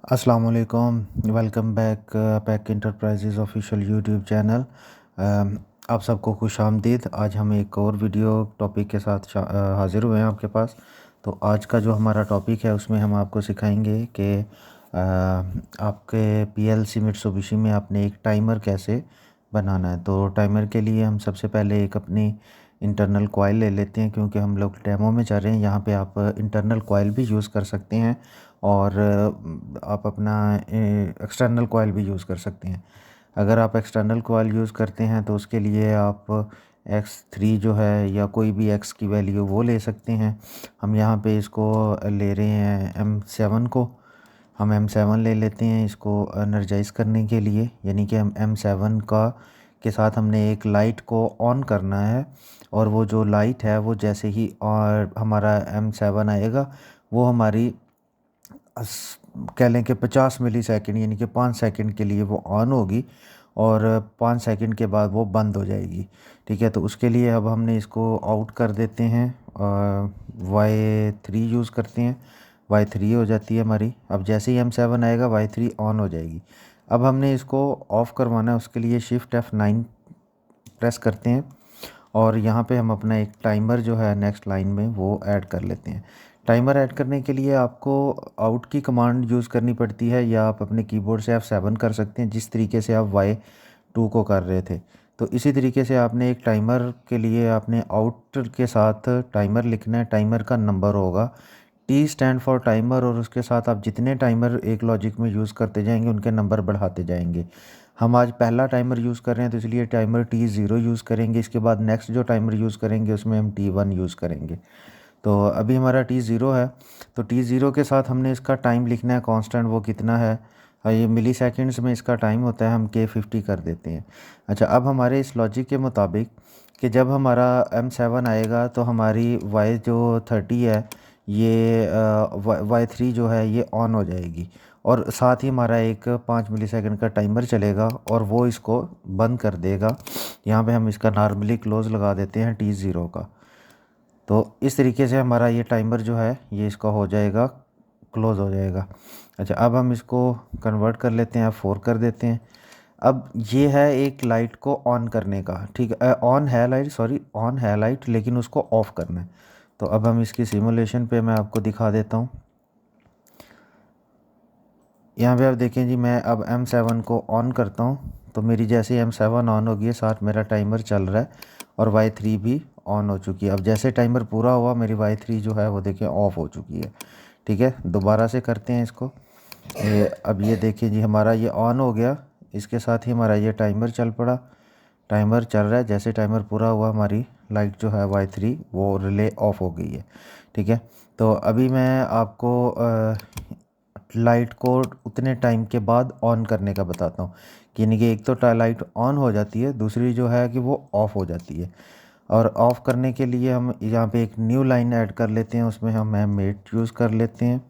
अस्सलाम वालेकुम। Welcome back pack enterprises official YouTube channel. आप सबको खुश आमदीद। आज हम एक और वीडियो टॉपिक के साथ हाज़िर हुए हैं आपके पास। तो आज का जो हमारा टॉपिक है उसमें हम आपको सिखाएंगे कि आपके पीएलसी मित्सुबिशी में आपने एक टाइमर कैसे बनाना है। तो टाइमर के लिए हम सबसे पहले एक अपनी इंटरनल कॉइल ले लेते हैं, क्योंकि हम लोग डेमो में चल रहे हैं। यहाँ पे आप इंटरनल कॉइल भी यूज़ कर सकते हैं और आप अपना एक्सटर्नल कॉइल भी यूज़ कर सकते हैं। अगर आप एक्सटर्नल कॉइल यूज़ करते हैं तो उसके लिए आप X3 जो है या कोई भी X की वैल्यू वो ले सकते हैं। हम यहाँ पे इसको ले रहे हैं M7 को। हम M7 ले लेते हैं इसको एनर्जाइज़ करने के लिए, यानी कि हम M7 का के साथ हमने एक लाइट को ऑन करना है। और वो जो लाइट है वो जैसे ही और हमारा M7 आएगा वो हमारी कह लें कि 50 मिली सेकेंड यानी कि 5 सेकंड के लिए वो ऑन होगी और 5 सेकंड के बाद वो बंद हो जाएगी। ठीक है, तो उसके लिए अब हमने इसको आउट कर देते हैं। Y3 यूज़ करते हैं, Y3 हो जाती है हमारी। अब जैसे ही M7 आएगा Y3 ऑन हो जाएगी। अब हमने इसको ऑफ़ करवाना है, उसके लिए शिफ्ट F9 प्रेस करते हैं और यहाँ पे हम अपना एक टाइमर जो है नेक्स्ट लाइन में वो ऐड कर लेते हैं। टाइमर ऐड करने के लिए आपको आउट की कमांड यूज़ करनी पड़ती है, या आप अपने कीबोर्ड से F7 कर सकते हैं, जिस तरीके से आप Y2 को कर रहे थे। तो इसी तरीके से आपने एक टाइमर के लिए आपने आउट के साथ टाइमर लिखना है। टाइमर का नंबर होगा T स्टैंड फॉर टाइमर, और उसके साथ आप जितने टाइमर एक लॉजिक में यूज़ करते जाएंगे उनके नंबर बढ़ाते जाएंगे। हम आज पहला टाइमर यूज़ कर रहे हैं तो इसलिए टाइमर T0 यूज़ करेंगे। इसके बाद नेक्स्ट जो टाइमर यूज़ करेंगे उसमें हम T1 यूज़ करेंगे। तो अभी हमारा T0 है, तो T0 के साथ हमने इसका टाइम लिखना है कांस्टेंट, वो कितना है। ये मिली सेकेंड्स में इसका टाइम होता है, हम K50 कर देते हैं। अच्छा, अब हमारे इस लॉजिक के मुताबिक कि जब हमारा M7 आएगा तो हमारी Y जो 30 है ये Y3 जो है ये ऑन हो जाएगी, और साथ ही हमारा एक 5 मिलीसेकंड का टाइमर चलेगा और वो इसको बंद कर देगा। यहाँ पे हम इसका नॉर्मली क्लोज़ लगा देते हैं T0 का। तो इस तरीके से हमारा ये टाइमर जो है ये इसका हो जाएगा, क्लोज़ हो जाएगा। अच्छा, अब हम इसको कन्वर्ट कर लेते हैं, F4 कर देते हैं। अब ये है एक लाइट को ऑन करने का। ठीक है, ऑन है लाइट, सॉरी ऑन है लाइट, लेकिन उसको ऑफ़ करना है। तो अब हम इसकी सिमुलेशन पे मैं आपको दिखा देता हूँ। यहाँ पे आप देखें जी, मैं अब M7 को ऑन करता हूँ तो मेरी जैसे M7 ऑन होगी साथ मेरा टाइमर चल रहा है और Y3 भी ऑन हो चुकी है। अब जैसे टाइमर पूरा हुआ मेरी Y3 जो है वो देखिए ऑफ़ हो चुकी है। ठीक है, दोबारा से करते हैं इसको। अब ये देखिए जी, हमारा ये ऑन हो गया, इसके साथ ही हमारा ये टाइमर चल पड़ा। टाइमर चल रहा है, जैसे टाइमर पूरा हुआ हमारी लाइट जो है Y3 वो रिले ऑफ हो गई है। ठीक है, तो अभी मैं आपको लाइट को उतने टाइम के बाद ऑन करने का बताता हूँ। कि यानी कि एक तो लाइट ऑन हो जाती है, दूसरी जो है कि वो ऑफ़ हो जाती है। और ऑफ़ करने के लिए हम यहाँ पे एक न्यू लाइन ऐड कर लेते हैं, उसमें हम मेट यूज़ कर लेते हैं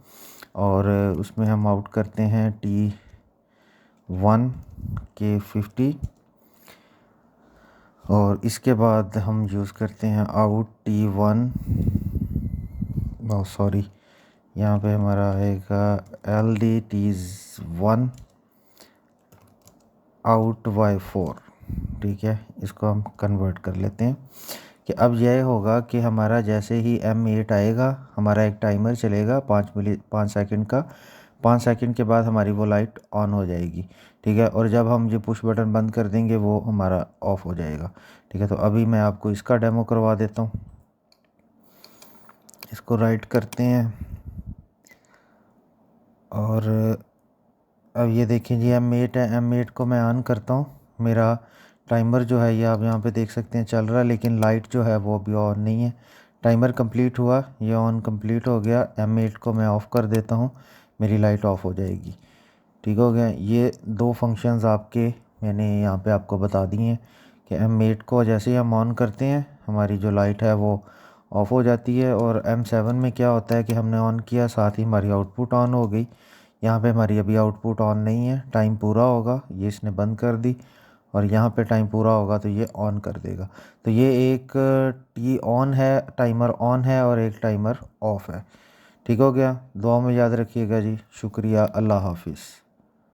और उसमें हम आउट करते हैं T1 K50, और इसके बाद हम यूज़ करते हैं आउट T1, सॉरी यहाँ पे हमारा आएगा LDT1 आउट Y4। ठीक है, इसको हम कन्वर्ट कर लेते हैं कि अब यह होगा कि हमारा जैसे ही M8 आएगा हमारा एक टाइमर चलेगा 5 सेकंड का। 5 सेकंड के बाद हमारी वो लाइट ऑन हो जाएगी। ठीक है, और जब हम ये पुश बटन बंद कर देंगे वो हमारा ऑफ़ हो जाएगा। ठीक है, तो अभी मैं आपको इसका डेमो करवा देता हूँ। इसको राइट करते हैं और अब ये देखें जी, M8 है, M8 को मैं ऑन करता हूँ। मेरा टाइमर जो है ये आप यहाँ पे देख सकते हैं चल रहा है, लेकिन लाइट जो है वो अभी ऑन नहीं है। टाइमर कंप्लीट हुआ, ये ऑन कंप्लीट हो गया। M8 को मैं ऑफ़ कर देता हूँ, मेरी लाइट ऑफ़ हो जाएगी। ठीक हो गया। ये दो फंक्शंस आपके मैंने यहाँ पे आपको बता दिए हैं कि M8 को जैसे ही हम ऑन करते हैं हमारी जो लाइट है वो ऑफ़ हो जाती है, और M7 में क्या होता है कि हमने ऑन किया साथ ही हमारी आउटपुट ऑन हो गई। यहाँ पे हमारी अभी आउटपुट ऑन नहीं है, टाइम पूरा होगा ये इसने बंद कर दी, और यहाँ पे टाइम पूरा होगा तो ये ऑन कर देगा। तो ये एक टी ऑन है, टाइमर ऑन है, और एक टाइमर ऑफ़ है। ठीक हो गया। दुआ में याद रखिएगा जी। शुक्रिया। अल्लाह हाफिज़।